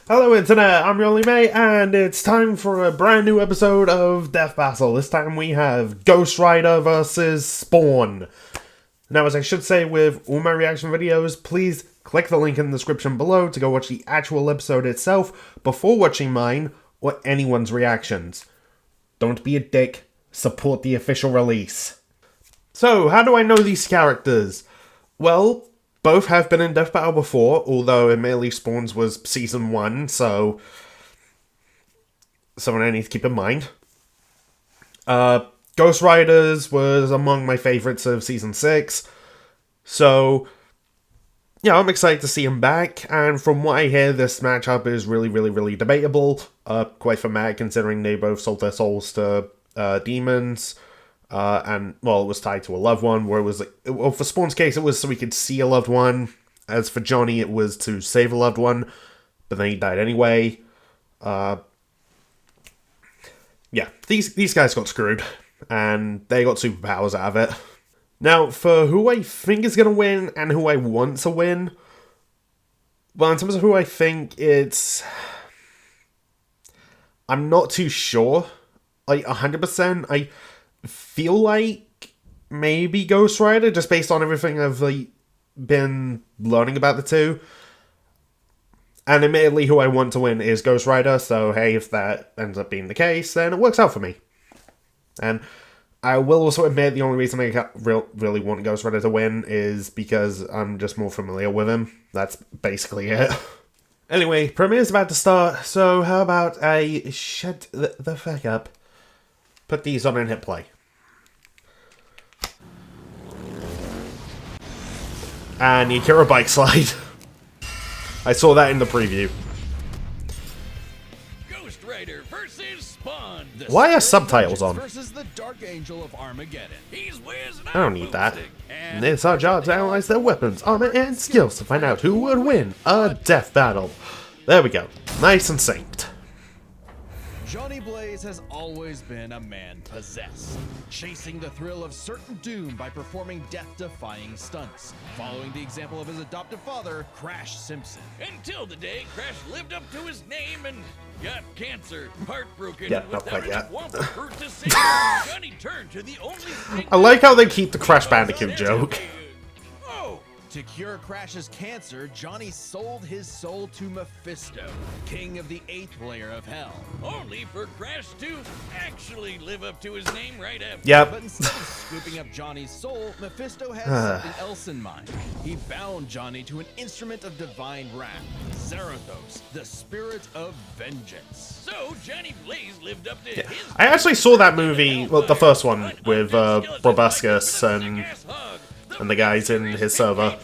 Hello Internet, I'm your only mate, and it's time for a brand new episode of Death Battle. This time we have Ghost Rider versus Spawn. Now, as I should say with all my reaction videos, please click the link in the description below to go watch the actual episode itself before watching mine or anyone's reactions. Don't be a dick, support the official release. So, how do I know these characters? Well, both have been in Death Battle before, although admittedly Spawn's was Season 1, so something I need to keep in mind. Ghost Riders was among my favourites of Season 6, so yeah, I'm excited to see him back, and from what I hear, this matchup is really debatable, quite thematic considering they both sold their souls to demons. And, well, it was tied to a loved one, where it was, like, well, for Spawn's case, it was so he could see a loved one. As for Johnny, it was to save a loved one, but then he died anyway. Yeah, these guys got screwed, and they got superpowers out of it. Now, for who I think is going to win, and who I want to win, well, in terms of who I think, I'm not too sure. Like, 100%, I feel like maybe Ghost Rider, just based on everything I've been learning about the two. And admittedly, who I want to win is Ghost Rider, so hey, if that ends up being the case, then it works out for me. And I will also admit the only reason I really want Ghost Rider to win is because I'm just more familiar with him. That's basically it. Anyway, premiere's about to start, so how about I shut the fuck up, put these on and hit play. And Yakira bike slide. I saw that in the preview. Ghost Rider versus Spawn. Why are subtitles on? Versus the Dark Angel of Armageddon. He's I don't need that. It's our job to analyze their weapons, armor, and skills to find out who would win a death battle. There we go. Nice and synced. Johnny Blaze has always been a man possessed, chasing the thrill of certain doom by performing death-defying stunts, following the example of his adoptive father, Crash Simpson. Until the day Crash lived up to his name and got cancer, heartbroken, yeah, not quite yet. To save him, Johnny turned to the only thing I like how they keep the Crash Bandicoot joke. To cure Crash's cancer, Johnny sold his soul to Mephisto, king of the 8th layer of hell. Only for Crash to actually live up to his name right after. Yep. But instead of scooping up Johnny's soul, Mephisto had something else in mind. He bound Johnny to an instrument of divine wrath, Zarathos, the spirit of vengeance. So Johnny Blaze lived up to his... I actually saw that movie, well, the first one, with Robuscus and the guys in his server.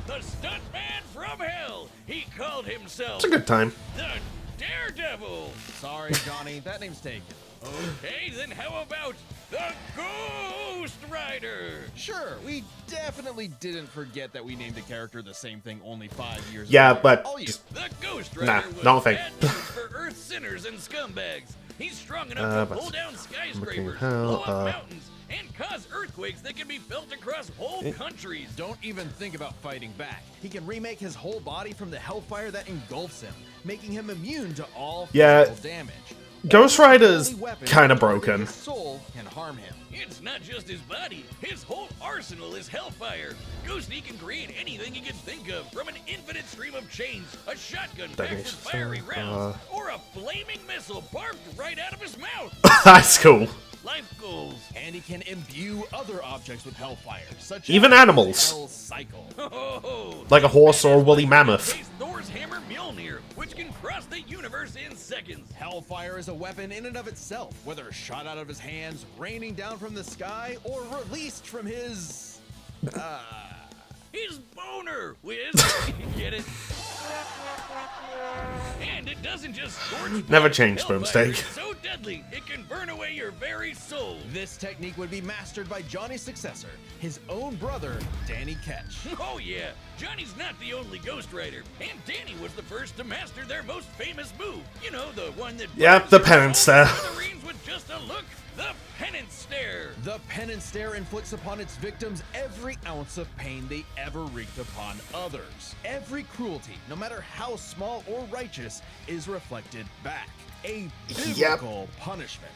The stuntman from hell. He called himself It's a good time. the Daredevil. Sorry, Johnny, that name's taken. Okay, then how about the Ghost Rider? Sure, we definitely didn't forget that we named a character the same thing only 5 years ago. Yeah, but the Ghost Rider was don't think. bad news for Earth sinners and scumbags. He's strong enough to pull down skyscrapers, blow up mountains, and cause earthquakes that can be felt across whole countries. Don't even think about fighting back. He can remake his whole body from the hellfire that engulfs him, making him immune to all physical damage. Ghost Rider's kind of broken. His soul can harm him. It's not just his body. His whole arsenal is hellfire. Ghosty can create anything he can think of, from an infinite stream of chains, a shotgun packed with fiery rounds, or a flaming missile barbed right out of his mouth. That's cool. Life goals, and he can imbue other objects with hellfire, such even as animals, Hell Cycle. like a horse or a woolly mammoth. Thor's hammer Mjolnir, which can cross the universe in seconds. Hellfire is a weapon in and of itself, whether shot out of his hands, raining down from the sky, or released from his boner, Wiz. Get it? And it doesn't just scorch. Never change, Boomstick. So deadly, it can burn away your very soul. This technique would be mastered by Johnny's successor, his own brother, Danny Ketch. Oh yeah, Johnny's not the only Ghost Rider, and Danny was the first to master their most famous move. You know, the one that... Yep, the penance there. With just a look, the penance penance stare. The penance stare inflicts upon its victims every ounce of pain they ever wreaked upon others. Every cruelty, no matter how small or righteous, is reflected back. A biblical punishment.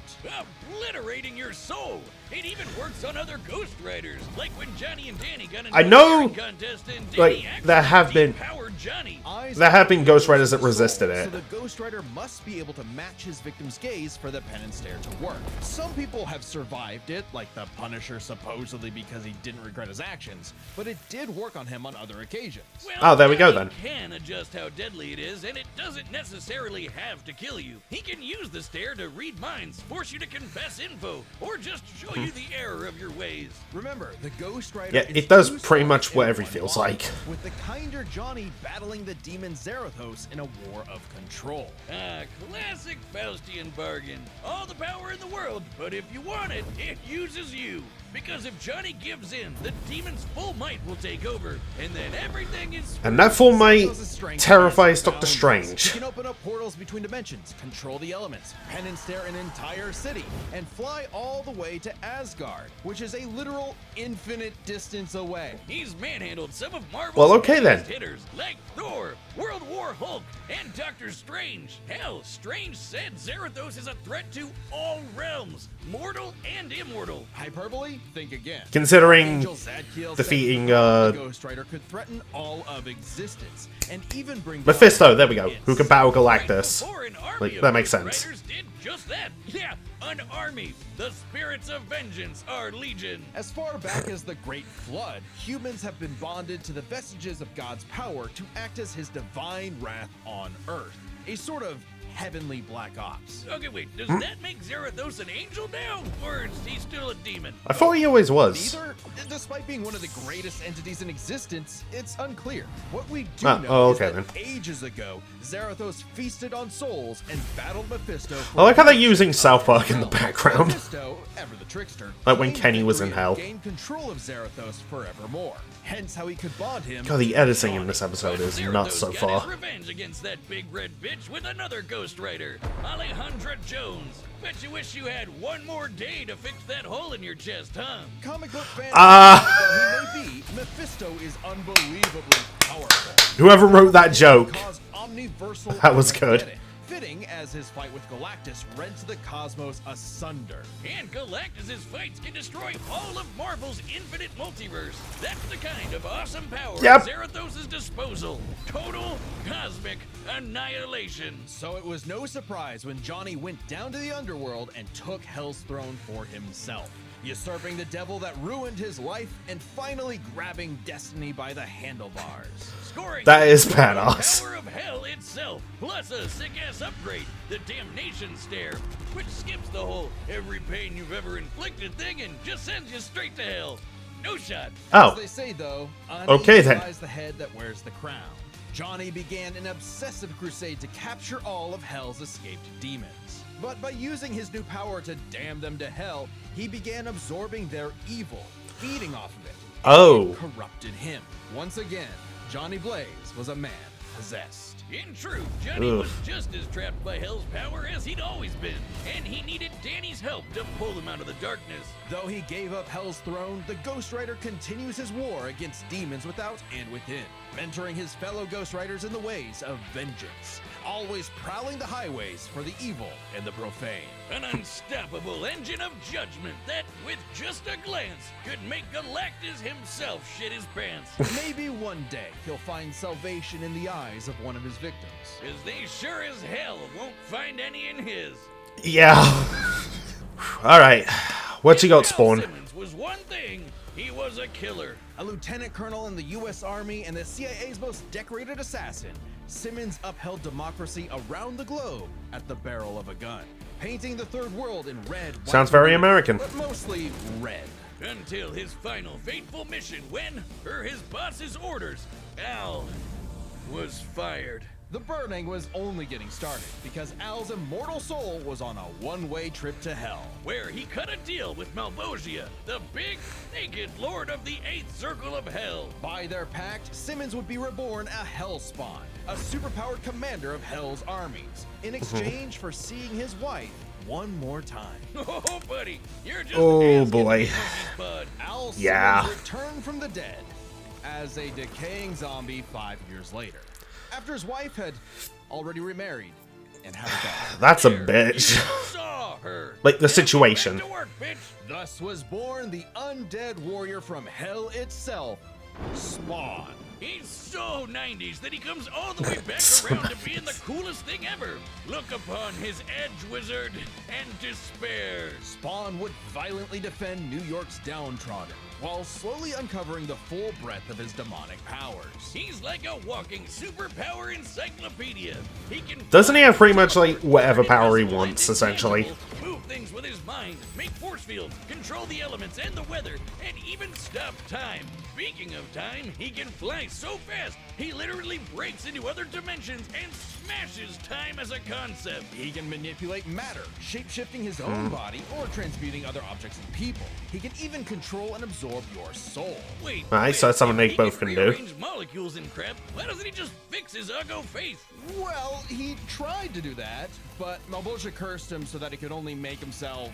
Obliterating your soul. It even works on other Ghost Riders, like when Johnny and Danny got into I know, a contest and like, Danny there have been depowered Johnny. there have been Ghost Riders that resisted it. So the Ghost Rider must be able to match his victim's gaze for the penance stare to work. Some people have survived it, like the Punisher supposedly because he didn't regret his actions, but it did work on him on other occasions. Well, Oh, there we go Johnny then. can adjust how deadly it is, and it doesn't necessarily have to kill you. He can use the stare to read minds, force you to confess info, or just show you the error of your ways. Remember, the Ghost Rider Yeah, is it does two pretty swords much in whatever he one feels body, like. with the kinder Johnny battling the demon Zarathos in a war of control. Ah, classic Faustian bargain. All the power in the world, but if you want it, it uses you. Because if Johnny gives in, the demon's full might will take over, and then everything is... And that full might Zarathos' strength terrifies is Doctor boundless. Strange. He can open up portals between dimensions, control the elements, penance stare an entire city, and fly all the way to Asgard, which is a literal infinite distance away. He's manhandled some of Marvel's Well, okay then. biggest hitters, like Thor, World War Hulk, and Doctor Strange. Hell, Strange said Zarathos is a threat to all realms, mortal and immortal. Hyperbole? Think again. Considering Angel Zadkiel said defeating, the Ghost Rider could threaten all of existence and even bring down Mephisto, there we go, its who can battle Right Galactus. before an army Like, of that makes Ghost sense. Riders did just that. Yeah, an army. The spirits of vengeance are legion. As far back as the Great Flood, humans have been bonded to the vestiges of God's power to act as his divine wrath on Earth. A sort of heavenly Black Ops. Okay, wait, does that make Zarathos an angel now? Or is he still a demon? I thought he always was. Neither, despite being one of the greatest entities in existence, it's unclear. What we do Ah, know oh, is okay that then. ages ago, Zarathos feasted on souls and battled Mephisto. I like how they're using South Park in the background. Mephisto, ever the trickster, Like when claimed Kenny was victory in hell. and gained control of Zarathos forevermore. Hence how he could bond him. God, the editing in this episode But is Zarathos nuts so got far. his revenge against that big red bitch with another Ghost Rider, Alejandra Jones. Bet you wish you had one more day to fix that hole in your chest, huh? Comic book fan Ah. though he may be, Mephisto is unbelievably powerful. Whoever wrote that joke, Cause omniversal That was good. Armageddon, fitting as his fight with Galactus rents the cosmos asunder. And Galactus' fights can destroy all of Marvel's infinite multiverse. That's the kind of awesome power Yep. at Zarathos' disposal. Total cosmic annihilation. So it was no surprise when Johnny went down to the underworld and took Hell's throne for himself, usurping the devil that ruined his life and finally grabbing destiny by the handlebars. Scoring That is the badass. Power of hell itself, plus a sick-ass upgrade, the Damnation Stare, which skips the whole every pain you've ever inflicted thing and just sends you straight to hell. No shot. Oh. As they say though, Okay, then. lies the head that wears the crown. Johnny began an obsessive crusade to capture all of Hell's escaped demons. But by using his new power to damn them to hell, he began absorbing their evil, feeding off of it. Oh. It corrupted him. Once again, Johnny Blaze was a man possessed. In truth, Johnny Ugh. was just as trapped by hell's power as he'd always been, and he needed Danny's help to pull him out of the darkness. Though he gave up Hell's throne, the Ghost Rider continues his war against demons without and within, mentoring his fellow Ghost Riders in the ways of vengeance, always prowling the highways for the evil and the profane. An unstoppable engine of judgment that, with just a glance, could make Galactus himself shit his pants. Maybe one day he'll find salvation in the eyes of one of his victims. Cause they sure as hell won't find any in his. Yeah. Alright. What you got, Hal Spawn? Simmons was one thing, he was a killer. A lieutenant colonel in the U.S. Army and the CIA's most decorated assassin, Simmons upheld democracy around the globe at the barrel of a gun, painting the third world in red, white, Sounds very and blue, American. but mostly red. Until his final fateful mission when, per his boss's orders, Al was fired. The burning was only getting started because Al's immortal soul was on a one-way trip to hell. Where he cut a deal with Malvosia, the big, naked lord of the Eighth Circle of Hell. By their pact, Simmons would be reborn a Hellspawn, a superpowered commander of Hell's armies, in exchange for seeing his wife one more time. Oh, buddy, you're just Oh, asking boy. for monkey's bud. Al Yeah. Simmons returned from the dead as a decaying zombie 5 years later, after his wife had already remarried and had a daughter. That's a There, bitch. you saw her. Like, the Now situation. Back to work, bitch. Thus was born the undead warrior from hell itself, Spawn. He's so 90s that he comes all the way back So around to being the coolest thing ever. Look upon his edge wizard and despair. Spawn would violently defend New York's downtrodden, while slowly uncovering the full breadth of his demonic powers. He's like a walking superpower encyclopedia. He can Doesn't he have pretty much, fly, like, whatever turn power he invisible and wants, essentially? intangible, move things with his mind, make force fields, control the elements and the weather, and even stop time. Speaking of time, he can fly so fast, he literally breaks into other dimensions and smashes time as a concept. He can manipulate matter, shape-shifting his own body or transmuting other objects and people. He can even control and absorb your soul. Wait, Alright, so that's something if they he both can do. rearrange molecules and crap, why doesn't he just fix his uggo face? Well, he tried to do that, but Malbolgia cursed him so that he could only make himself...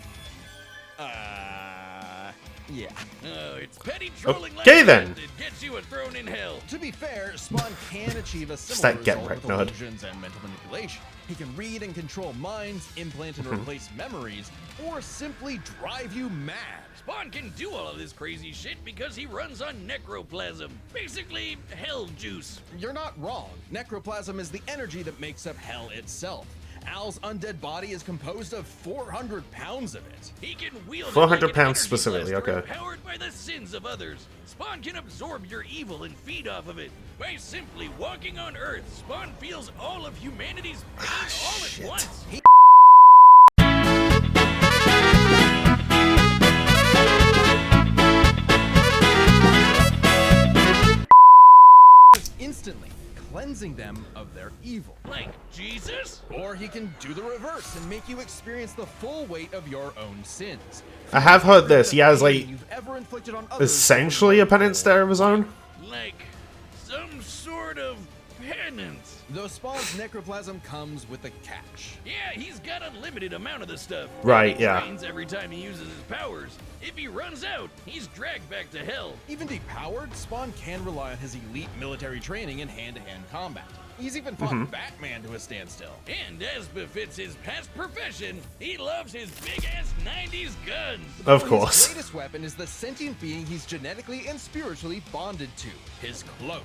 yeah. Oh, it's petty trolling Okay, like then. that gets you a throne in hell. To be fair, Spawn can achieve a similar that get result with right, Nod. illusions and mental manipulation. He can read and control minds, implant and replace memories, or simply drive you mad. Spawn can do all of this crazy shit because he runs on necroplasm. Basically, hell juice. You're not wrong. Necroplasm is the energy that makes up hell itself. Al's undead body is composed of 400 pounds of it. He can wield 400 it like an pounds energy specifically, blaster okay. Powered by the sins of others. Spawn can absorb your evil and feed off of it. By simply walking on Earth, Spawn feels all of humanity's pain all shit. at once. Instantly cleansing them of their evil. Like Jesus? Or he can do the reverse and make you experience the full weight of your own sins. I have heard this. He has, The pain like, you've ever inflicted on others essentially a penance there of his own. Like some sort of penance. Though Spawn's necroplasm comes with a catch. Yeah, he's got a limited amount of the stuff. Right, He yeah. drains every time he uses his powers. If he runs out, he's dragged back to hell. Even depowered, Spawn can rely on his elite military training in hand-to-hand combat. He's even fought Batman to a standstill. And as befits his past profession, he loves his big-ass 90s guns. Of His course. greatest weapon is the sentient being he's genetically and spiritually bonded to, his cloak.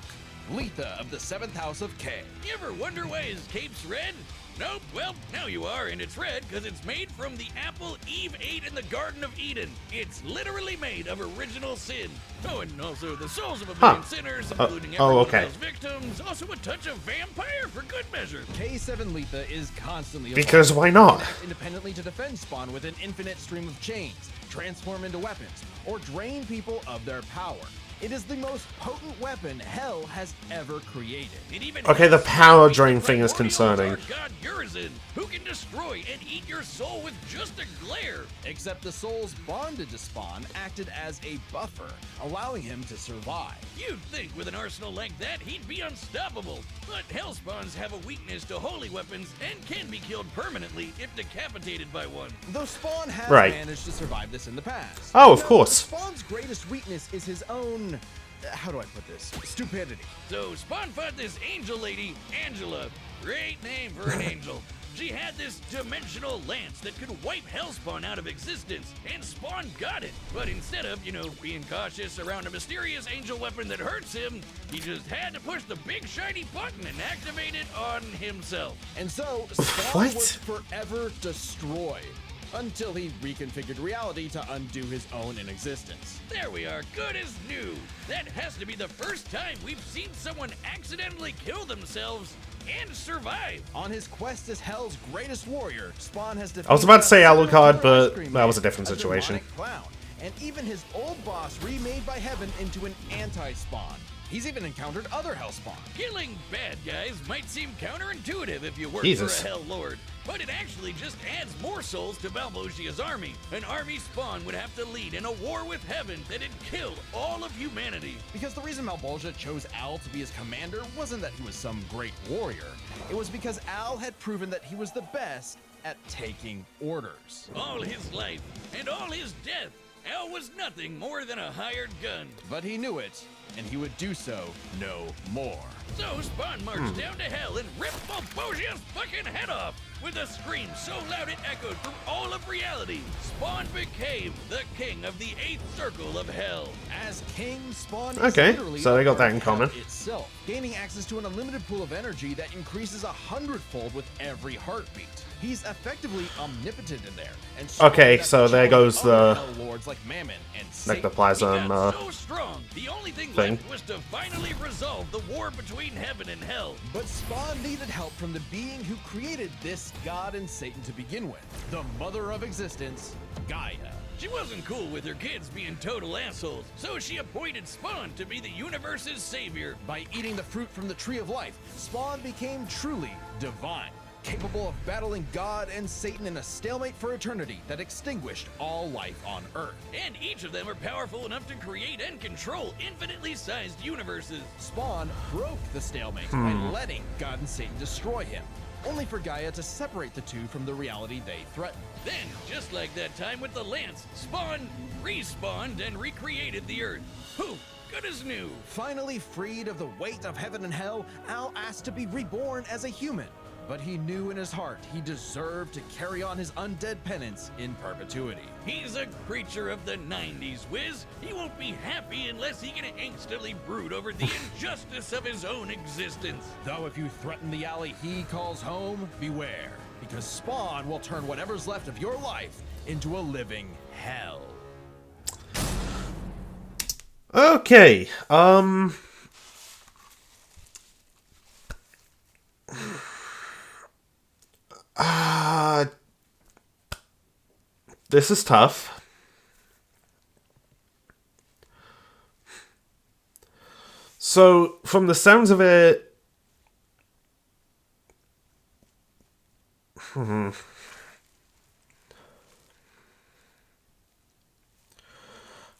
Letha of the 7th House of K. You ever wonder why his cape's red? Nope, well, now you are, and it's red because it's made from the apple Eve ate in the Garden of Eden. It's literally made of original sin. Oh, and also the souls of a million sinners, including everyone of okay. those victims. Also a touch of vampire for good measure. K7 Letha is constantly Because evolving, why not? independently to defend Spawn with an infinite stream of chains, transform into weapons, or drain people of their power. It is the most potent weapon Hell has ever created. It even Okay, the has power zombies drain like thing is primordial concerning. dark god Urizen, who can destroy and eat your soul with just a glare. Except the souls bonded to Spawn acted as a buffer, allowing him to survive. You'd think with an arsenal like that, he'd be unstoppable. But Hellspawns have a weakness to holy weapons and can be killed permanently if decapitated by one. Though Spawn has Right. managed to survive this in the past. Oh, of Now, course. Spawn's greatest weakness is his own, how do I put this? Stupidity. So Spawn fought this angel lady, Angela. Great name for an angel. She had this dimensional lance that could wipe Hellspawn out of existence, and Spawn got it. But instead of, being cautious around a mysterious angel weapon that hurts him, he just had to push the big shiny button and activate it on himself. And so, Spawn What? was forever destroyed. Until he reconfigured reality to undo his own inexistence. There we are, good as new. That has to be the first time we've seen someone accidentally kill themselves and survive. On his quest as Hell's greatest warrior, Spawn has defeated I was about to say a Alucard, ice but cream that was a man, different situation. demonic clown, and even his old boss remade by Heaven into an anti-Spawn. He's even encountered other Hellspawn. Killing bad guys might seem counterintuitive if you work Jesus. for a Hell Lord, but it actually just adds more souls to Malvosia's army. An army Spawn would have to lead in a war with heaven that'd kill all of humanity. Because the reason Malvolgia chose Al to be his commander wasn't that he was some great warrior. It was because Al had proven that he was the best at taking orders. All his life and all his death, Al was nothing more than a hired gun. But he knew it, and he would do so no more. So Spawn marched down to hell and ripped Malvosia's fucking head off with a scream so loud it echoed through all of reality. Spawn became the king of the 8th circle of hell. As king, Spawn is Okay, literally so they got a that in part of common. hell itself, gaining access to an unlimited pool of energy that increases 100-fold with every heartbeat. He's effectively omnipotent in there. And Okay, that so there challenged goes other the- Hell Lords like Mammon and Like the Satan. He Plasm, got so strong, the only thing thing. left was to finally resolve the war between heaven and hell. But Spawn needed help from the being who created this god and Satan to begin with. The mother of existence, Gaia. She wasn't cool with her kids being total assholes, so she appointed Spawn to be the universe's savior. By eating the fruit from the Tree of Life, Spawn became truly divine, capable of battling God and Satan in a stalemate for eternity that extinguished all life on Earth. And each of them are powerful enough to create and control infinitely sized universes. Spawn broke the stalemate by letting God and Satan destroy him, only for Gaia to separate the two from the reality they threatened. Then, just like that time with the Lance, Spawn respawned and recreated the Earth. Poof, good as new. Finally freed of the weight of heaven and hell, Al asked to be reborn as a human. But he knew in his heart he deserved to carry on his undead penance in perpetuity. He's a creature of the 90s, Wiz. He won't be happy unless he can angstily brood over the injustice of his own existence. Though if you threaten the alley he calls home, beware, because Spawn will turn whatever's left of your life into a living hell. Okay, this is tough. So, from the sounds of it,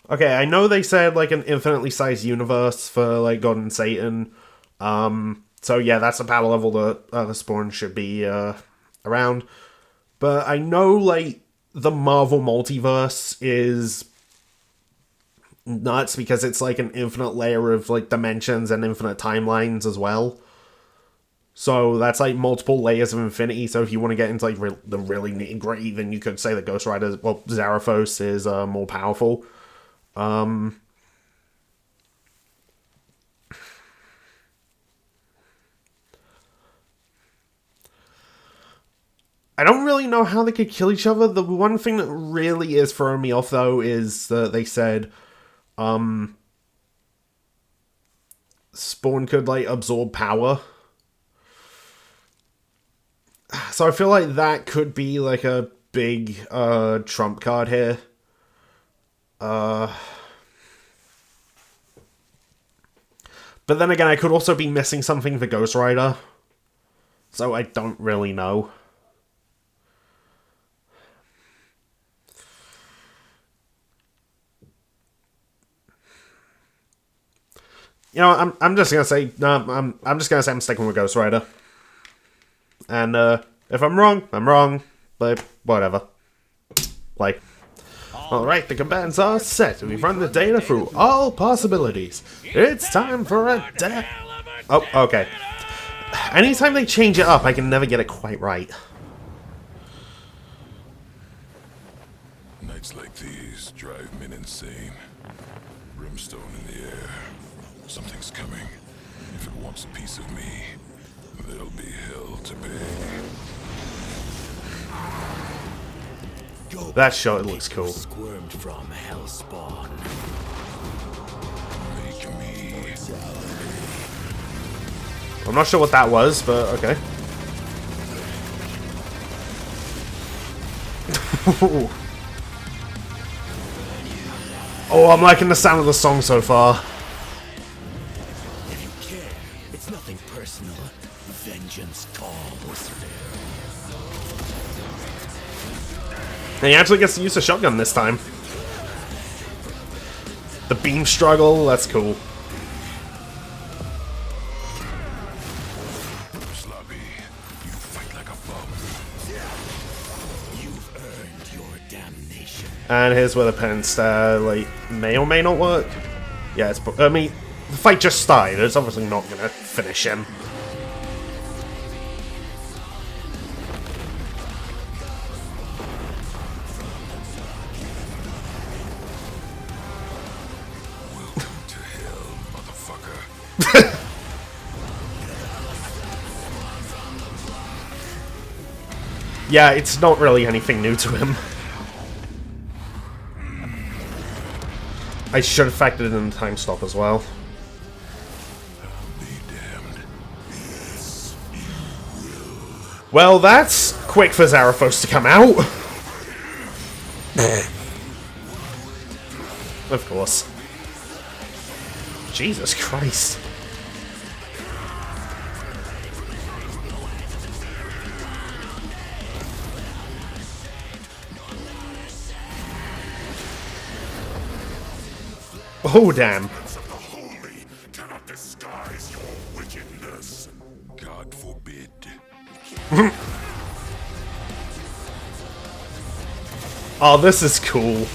okay, I know they said like an infinitely sized universe for like God and Satan. So yeah, that's the power level that the Spawn should be around. But I know like the Marvel multiverse is nuts because it's like an infinite layer of like dimensions and infinite timelines as well. So that's like multiple layers of infinity. So if you want to get into like the really nitty gritty, then you could say that Ghost Rider, well, Zarathos is more powerful. I don't really know how they could kill each other. The one thing that really is throwing me off, though, is that they said Spawn could, like, absorb power. So I feel like that could be, like, a big trump card here. But then again, I could also be missing something for Ghost Rider. So I don't really know. You know, I'm just gonna say I'm just gonna say I'm sticking with Ghost Rider. And if I'm wrong, I'm wrong. But whatever. Like, all right, the combatants are set. We've run the data through all possibilities. It's time for a death. Oh, okay. Anytime they change it up, I can never get it quite right. Nights like these drive men insane. Brimstone in the air. Something's coming. If it wants a piece of me, there'll be hell to pay. That shot looks cool. Squirmed from Hellspawn. Make me. I'm not sure what that was, but okay. Oh, I'm liking the sound of the song so far. And he actually gets to use a shotgun this time. The beam struggle, that's cool. Sloppy, you fight like a bum. You've earned your damnation. And here's where the penance, like, may or may not work. Yeah, it's. I mean, the fight just started. It's obviously not gonna finish him. Welcome to hell, motherfucker. Yeah, it's not really anything new to him. I should have factored in the time stop as well. Be damned. Well, that's quick for Zarathos to come out. Of course. Jesus Christ. Oh, damn. Of the holy cannot disguise your wickedness. God forbid. Oh, this is cool.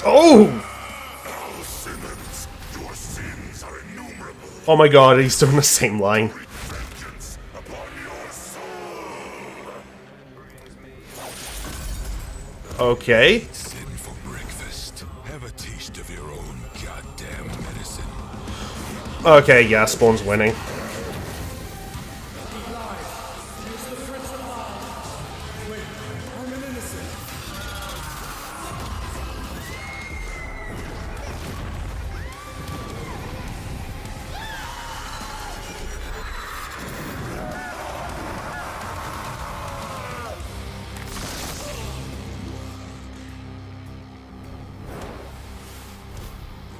Oh! Simmons, your sins are innumerable. Oh my god, he's doing the same line. Vengeance upon your soul. Okay. Sin for breakfast. Have a taste of your own goddamn medicine. Okay, yeah, Spawn's winning.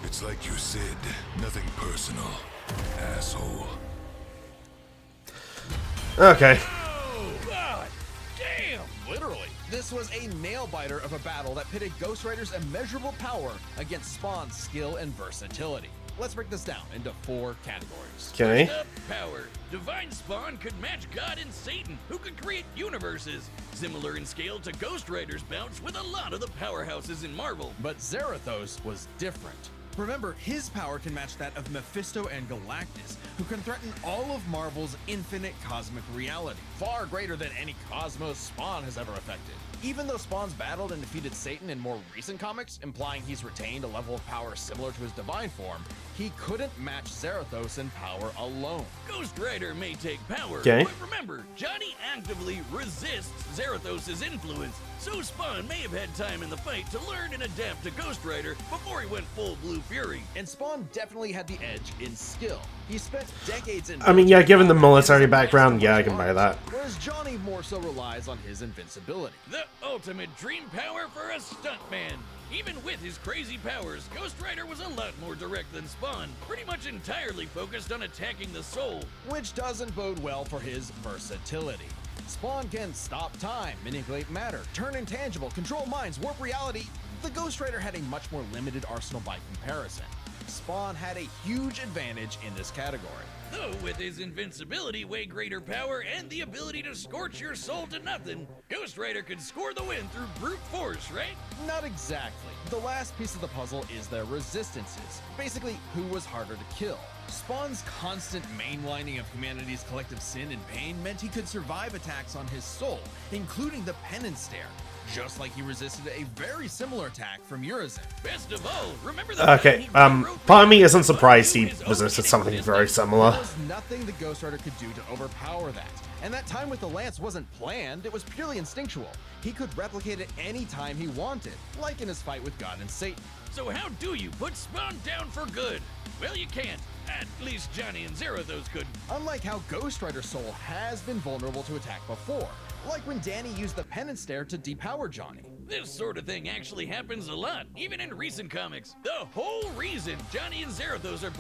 It's like you said, nothing personal. Asshole. Okay. Oh, God damn! Literally. This was a nail-biter of a battle that pitted Ghost Rider's immeasurable power against Spawn's skill and versatility. Let's break this down into 4 categories. Okay. First up, power. Divine Spawn could match God and Satan, who could create universes. Similar in scale to Ghost Rider's bouts with a lot of the powerhouses in Marvel. But Zarathos was different. Remember, his power can match that of Mephisto and Galactus, who can threaten all of Marvel's infinite cosmic reality, far greater than any cosmos Spawn has ever affected. Even though Spawn's battled and defeated Satan in more recent comics, implying he's retained a level of power similar to his divine form, he couldn't match Zarathos in power alone. Ghost Rider may take power, Okay. but remember, Johnny actively resists Zarathos' influence, so Spawn may have had time in the fight to learn and adapt to Ghost Rider before he went full Blue Fury. And Spawn definitely had the edge in skill. He spent decades in I mean, yeah, given the military and background, yeah, I can martial buy that. arts, whereas Johnny more so relies on his invincibility. The ultimate dream power for a stuntman. Even with his crazy powers, Ghost Rider was a lot more direct than Spawn, pretty much entirely focused on attacking the soul. Which doesn't bode well for his versatility. Spawn can stop time, manipulate matter, turn intangible, control minds, warp reality. The Ghost Rider had a much more limited arsenal by comparison. Spawn had a huge advantage in this category. Though with his invincibility, way greater power, and the ability to scorch your soul to nothing, Ghost Rider could score the win through brute force, right? Not exactly. The last piece of the puzzle is their resistances. Basically, who was harder to kill. Spawn's constant mainlining of humanity's collective sin and pain meant he could survive attacks on his soul, including the Penance Stare, just like he resisted a very similar attack from Urizen. Best of all, remember the Okay, time he rewrote part of me isn't the surprised to he his own resisted something existence? very similar. There was nothing the Ghost Rider could do to overpower that. And that time with the lance wasn't planned, it was purely instinctual. He could replicate it any time he wanted, like in his fight with God and Satan. So how do you put Spawn down for good? Well, you can't. At least Johnny and Zarathos couldn't. Unlike how Ghost Rider's soul has been vulnerable to attack before, like when Danny used the penance stare to depower Johnny. This sort of thing actually happens a lot, even in recent comics. The whole reason Johnny and Zarathos are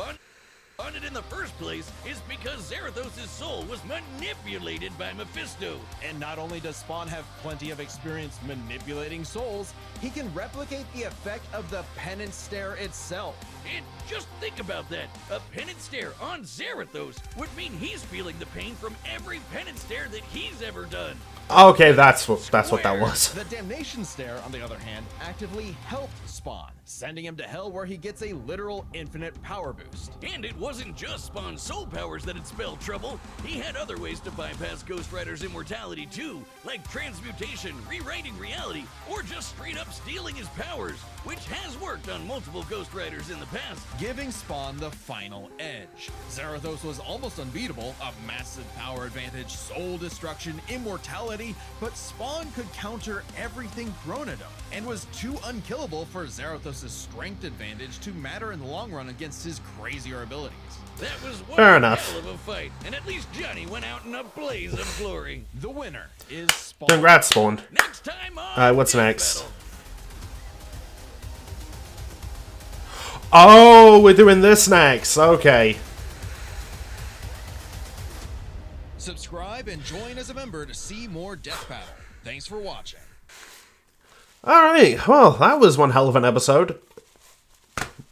bonded in the first place is because Zarathos' soul was manipulated by Mephisto. And not only does Spawn have plenty of experience manipulating souls, he can replicate the effect of the penance stare itself. And just think about that. A penance stare on Zarathos would mean he's feeling the pain from every penance stare that he's ever done. Okay, that's what that was. The damnation stare, on the other hand, actively helped Spawn, sending him to hell where he gets a literal infinite power boost. And it wasn't just Spawn's soul powers that had spelled trouble. He had other ways to bypass Ghost Rider's immortality too, like transmutation, rewriting reality, or just straight up stealing his powers, which has worked on multiple Ghost Riders in the past. Giving Spawn the final edge. Zarathos was almost unbeatable, a massive power advantage, soul destruction, immortality, but Spawn could counter everything thrown at him, and was too unkillable for Zarathos' strength advantage to matter in the long run against his crazier abilities. That was one Fair enough. hell of a fight, and at least Johnny went out in a blaze of glory. The winner is Spawn. Congrats, Spawn. Next time on Alright, what's Death next? Battle. Oh, we're doing this next. Okay. Subscribe and join as a member to see more Death Battle. Thanks for watching. Alright, well, that was one hell of an episode.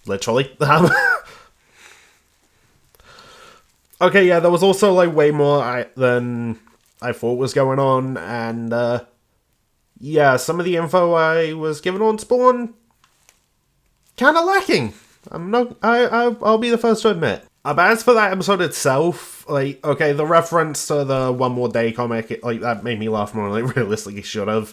Literally. Okay, yeah, there was also, like, way more than I thought was going on, and, yeah, some of the info I was given on Spawn, kinda lacking. I'll be the first to admit. But as for that episode itself, like, okay, the reference to the One More Day comic, that made me laugh more than it realistically should have.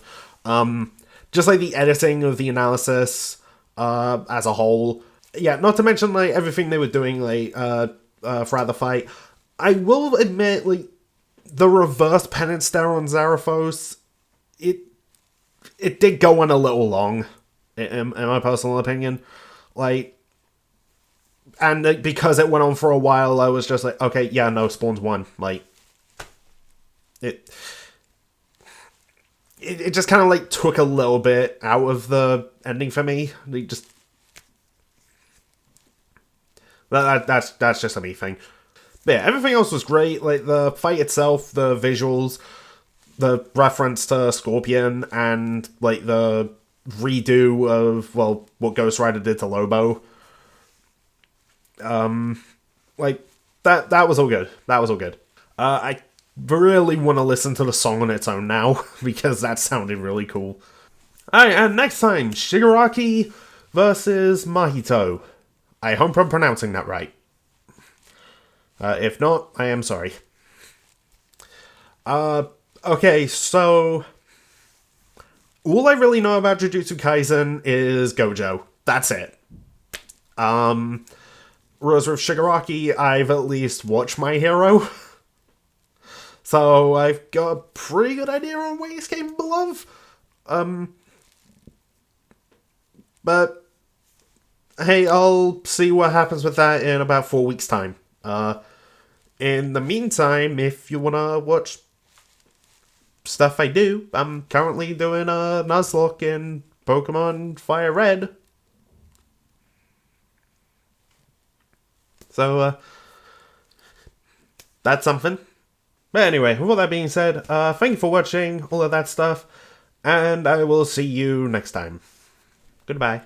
Just, like, the editing of the analysis, as a whole. Yeah, not to mention, like, everything they were doing, like, throughout the fight. I will admit, like, the reverse penance stare on Zarathos, it did go on a little long, in my personal opinion. Like, and because it went on for a while, I was just like, okay, yeah, no, Spawn's won. Like, it just kind of, like, took a little bit out of the ending for me. Like, just... That's just a me thing. But yeah, everything else was great. Like, the fight itself, the visuals, the reference to Scorpion, and, like, the redo of, well, what Ghost Rider did to Lobo. Like, that was all good. That was all good. I really want to listen to the song on its own now, because that sounded really cool. Alright, and next time, Shigaraki versus Mahito. I hope I'm pronouncing that right. If not, I am sorry. Okay, so... all I really know about Jujutsu Kaisen is Gojo. That's it. Whereas with Shigaraki, I've at least watched My Hero. So I've got a pretty good idea on what he's capable of. But... hey, I'll see what happens with that in about 4 weeks' time. In the meantime, if you want to watch stuff I do, I'm currently doing a Nuzlocke in Pokemon Fire Red. So, that's something. But anyway, with all that being said, thank you for watching, all of that stuff, and I will see you next time. Goodbye.